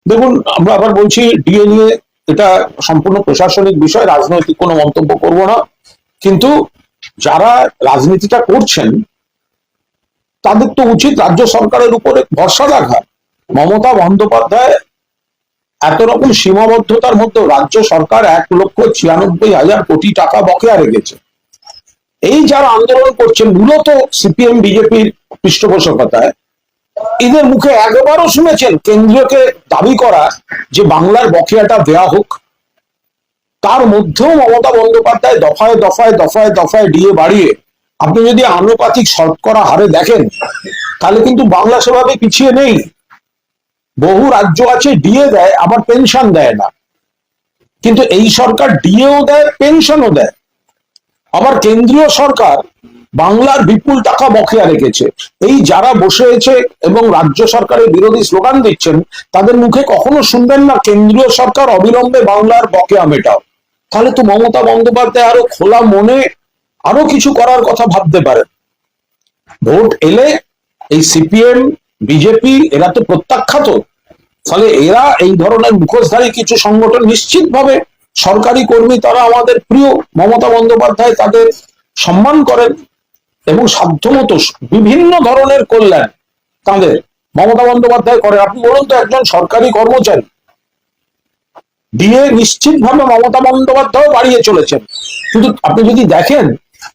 দেখুন, আমরা আবার বলছি ডিএ নিয়ে, এটা সম্পূর্ণ প্রশাসনিক বিষয়, রাজনৈতিক কোনো মন্তব্য করব না। কিন্তু যারা রাজনীতিটা করছেন তাদের তো উচিত রাজ্য সরকারের উপরে ভরসা রাখা। মমতা বন্দ্যোপাধ্যায় এত রকম সীমাবদ্ধতার মধ্যে রাজ্য সরকার 1,96,000 কোটি টাকা বকেয়া রেখেছে। এই যারা আন্দোলন করছেন মূলত সিপিএম বিজেপির পৃষ্ঠপোষকতায়, এদের মুখে একবারও শুনেছেন কেন্দ্রকে দাবি করা যে বাংলার বকেয়াটা দেয়া হোক? তার মধ্যেও মমতা বন্দ্যোপাধ্যায় দফায় দফায় দফায় দফায় ডিএ বাড়িয়ে, আপনি যদি আনুপাতিক শতকরা হারে দেখেন তাহলে কিন্তু বাংলা সেভাবে পিছিয়ে নেই। বহু রাজ্য আছে ডিএ দেয় আবার পেনশন দেয় না, কিন্তু এই সরকার ডিএও দেয় পেনশনও দেয়। আবার কেন্দ্রীয় সরকার বাংলার বিপুল টাকা বকেয়া রেখেছে। এই যারা বসে আছে এবং রাজ্য সরকারের বিরোধী স্লোগান দিচ্ছেন, তাদের মুখে কখনো শুনবেন না কেন্দ্রীয় সরকার অবিলম্বে বাংলার বকেয়া মেটাও। তাহলে তো মমতা বন্দ্যোপাধ্যায় আরো খোলা মনে আরো কিছু করার কথা ভাবতে পারেন। ভোট এলে এই সিপিএম বিজেপি এরা তো প্রত্যাখ্যাত, ফলে এরা এই ধরনের মুখোশধারী কিছু সংগঠন নিশ্চিতভাবে সরকারি কর্মী, তারা আমাদের প্রিয়, মমতা বন্দ্যোপাধ্যায় তাদের সম্মান করেন এবং সাধ্যমতো বিভিন্ন ধরনের কল্যাণ তাদের মমতা বন্দ্যোপাধ্যায় করেন। আপনি বলুন তো, একজন সরকারি কর্মচারী দিয়ে নিশ্চিতভাবে মমতা বন্দ্যোপাধ্যায় বাড়িয়ে চলেছেন, কিন্তু আপনি যদি দেখেন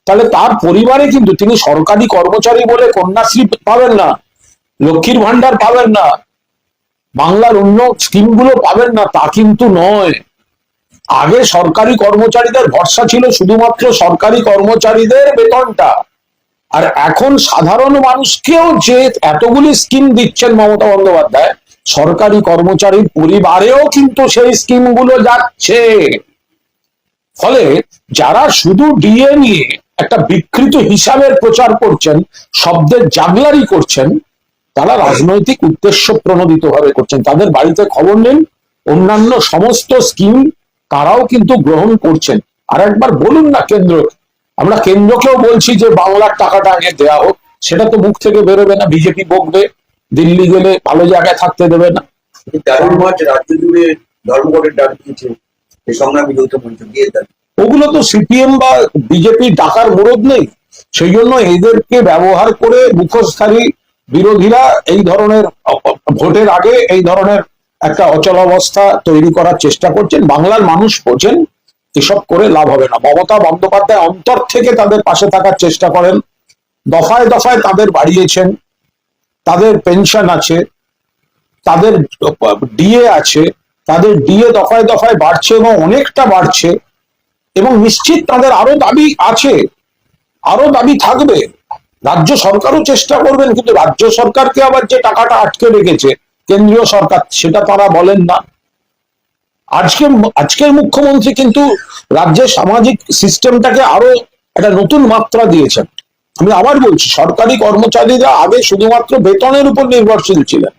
তাহলে তার পরিবারে কিন্তু তিনি সরকারি কর্মচারী বলে কন্যাশ্রী পাবেন না, লক্ষ্মীর ভান্ডার পাবেন না, বাংলার অন্য স্কিমগুলো পাবেন না, তা কিন্তু নয়। আগে সরকারি কর্মচারীদের ভরসা ছিল শুধুমাত্র সরকারি কর্মচারীদের বেতনটা, আর এখন সাধারণ মানুষকেও যে এতগুলি স্কিম দিচ্ছেন মমতা বন্দ্যোপাধ্যায়, সরকারি কর্মচারীর পরিবারেও কিন্তু সেই স্কিমগুলো যাচ্ছে। ফলে যারা শুধু ডিএ নিয়ে একটা বিকৃত হিসাবের প্রচার করছেন, শব্দের জাগলারি করছেন, তারা রাজনৈতিক উদ্দেশ্য প্রণোদিত ভাবে করছেন। তাদের বাড়িতে খবর নেন, অন্যান্য সমস্ত স্কিম তারাও কিন্তু গ্রহণ করছেন। আর একবার বলুন না কেন্দ্র, আমরা কেন্দ্রকেও বলছি যে বাংলার টাকাটা আগে দেওয়া হোক, সেটা তো মুখ থেকে বেরোবে না, বিজেপি বকবে, দিল্লি গেলে ভালো জায়গায় থাকতে দেবে না। 13 মার্চ রাজ্য জুড়ে ধর্মঘটের ডাক দিয়েছে এই সংগ্রামী যৌথ মঞ্চ দিয়ে দেন। ওগুলো তো সিপিএম বা বিজেপি ডাকার মুরদ নেই, সেই জন্য এদেরকে ব্যবহার করে মুখোশধারী বিরোধীরা এই ধরনের ভোটের আগে এই ধরনের একটা অচলাবস্থা তৈরি করার চেষ্টা করছেন। বাংলার মানুষ বোঝেন এসব করে লাভ হবে না। মমতা বন্দ্যোপাধ্যায় অন্তর থেকে তাদের পাশে থাকার চেষ্টা করেন, দফায় দফায় তাদের বাড়িয়েছেন, তাদের পেনশন আছে, তাদের ডিএ আছে, তাদের ডিএ দফায় দফায় বাড়ছে এবং অনেকটা বাড়ছে, এবং নিশ্চিত তাদের আরো দাবি আছে, আরো দাবি থাকবে। রাজ্য সরকারও চেষ্টা করবেন, কিন্তু রাজ্য সরকারকে আবার যে টাকাটা আটকে রেখেছে কেন্দ্রীয় সরকার, সেটা তারা বলেন না। আজকের মুখ্যমন্ত্রী কিন্তু রাজ্যের সামাজিক সিস্টেমটাকে আরো একটা নতুন মাত্রা দিয়েছেন। আমি আবার বলছি, সরকারি কর্মচারীরা আগে শুধুমাত্র বেতনের উপর নির্ভরশীল ছিলেন,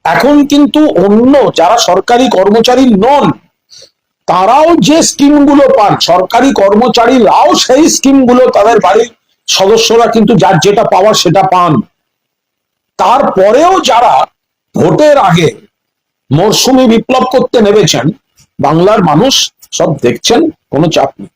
এখন কিন্তু অন্য যারা সরকারি কর্মচারী নন তারাও যে স্কিমগুলো পান, সরকারি কর্মচারীরাও সেই স্কিমগুলো তাদের বাড়ির সদস্যরা কিন্তু যার যেটা পাওয়ার সেটা পান। তারপরেও যারা ভোটের আগে মরশুমি বিপ্লব করতে নেমেছেন, বাংলার মানুষ সব দেখছেন, কোনো চাপ নেই।